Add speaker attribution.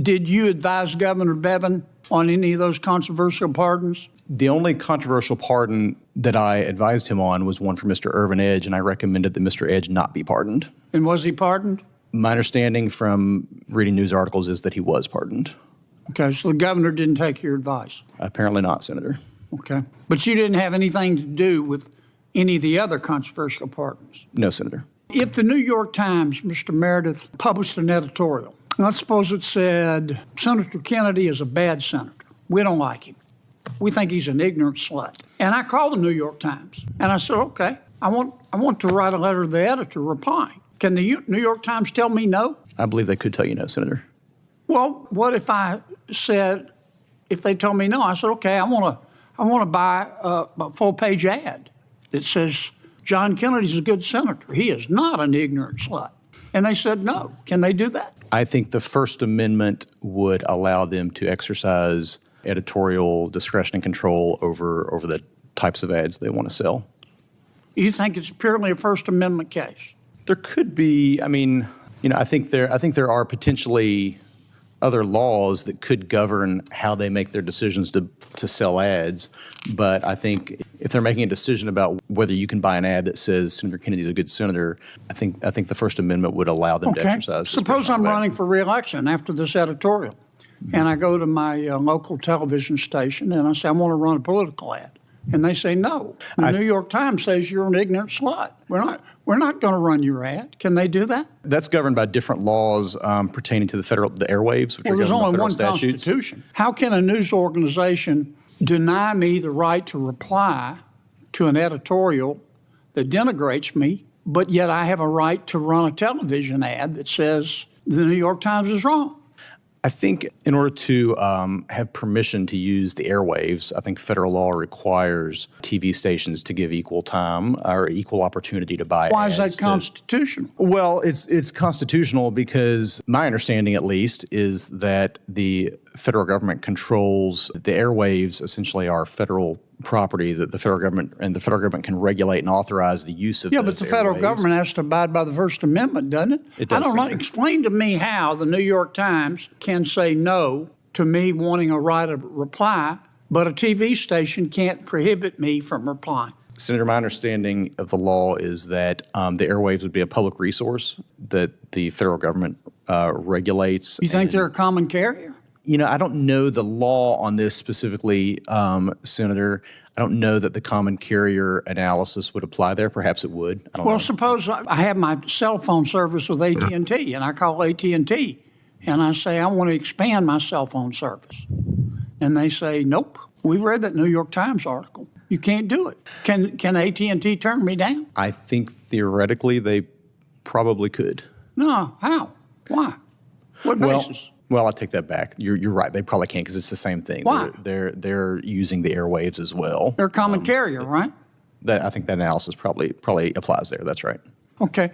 Speaker 1: Did you advise Governor Bevin on any of those controversial pardons?
Speaker 2: The only controversial pardon that I advised him on was one for Mr. Irvin Edge, and I recommended that Mr. Edge not be pardoned.
Speaker 1: And was he pardoned?
Speaker 2: My understanding from reading news articles is that he was pardoned.
Speaker 1: Okay, so the governor didn't take your advice?
Speaker 2: Apparently not, Senator.
Speaker 1: Okay. But you didn't have anything to do with any of the other controversial pardons?
Speaker 2: No, Senator.
Speaker 1: If the New York Times, Mr. Meredith, published an editorial, let's suppose it said, Senator Kennedy is a bad senator. We don't like him. We think he's an ignorant slut. And I called the New York Times, and I said, okay, I want to write a letter to the editor replying. Can the New York Times tell me no?
Speaker 2: I believe they could tell you no, Senator.
Speaker 1: Well, what if I said, if they told me no, I said, okay, I want to buy a full-page ad that says, John Kennedy's a good senator. He is not an ignorant slut. And they said no. Can they do that?
Speaker 2: I think the First Amendment would allow them to exercise editorial discretion and control over the types of ads they want to sell.
Speaker 1: You think it's purely a First Amendment case?
Speaker 2: There could be. I mean, I think there are potentially other laws that could govern how they make their decisions to sell ads. But I think if they're making a decision about whether you can buy an ad that says Senator Kennedy's a good senator, I think the First Amendment would allow them to exercise.
Speaker 1: Suppose I'm running for re-election after this editorial, and I go to my local television station and I say, I want to run a political ad. And they say no. The New York Times says you're an ignorant slut. We're not going to run your ad. Can they do that?
Speaker 2: That's governed by different laws pertaining to the airwaves, which are
Speaker 1: there's
Speaker 2: governed by
Speaker 1: only
Speaker 2: federal
Speaker 1: one
Speaker 2: statutes.
Speaker 1: Constitution. How can a news organization deny me the right to reply to an editorial that denigrates me, but yet I have a right to run a television ad that says the New York Times is wrong?
Speaker 2: I think in order to have permission to use the airwaves, I think federal law requires TV stations to give equal time or equal opportunity to buy ads.
Speaker 1: Why is that constitutional?
Speaker 2: Well, it's constitutional because my understanding, at least, is that the federal government controls the airwaves. Essentially, are federal property that the federal government can regulate and authorize the use of.
Speaker 1: Yeah,
Speaker 2: those
Speaker 1: but the federal
Speaker 2: airwaves.
Speaker 1: government has to abide by the First Amendment, doesn't it?
Speaker 2: It does,
Speaker 1: I don't know.
Speaker 2: Senator.
Speaker 1: Explain to me how the New York Times can say no to me wanting a right of reply, but a TV station can't prohibit me from replying.
Speaker 2: Senator, my understanding of the law is that the airwaves would be a public resource that the federal government regulates.
Speaker 1: You think they're a common carrier?
Speaker 2: I don't know the law on this specifically, Senator. I don't know that the common carrier analysis would apply there. Perhaps it would. I don't know.
Speaker 1: Suppose I have my cell phone service with AT&T, and I call AT&T, and I say, I want to expand my cell phone service. And they say, nope, we read that New York Times article. You can't do it. Can AT&T turn me down?
Speaker 2: I think theoretically they probably could.
Speaker 1: No, how? Why? What basis?
Speaker 2: Well, I take that back. You're right. They probably can't because it's the same thing.
Speaker 1: Why?
Speaker 2: They're using the airwaves as well.
Speaker 1: They're a common carrier, right?
Speaker 2: I think that analysis probably applies there. That's right.
Speaker 1: Okay.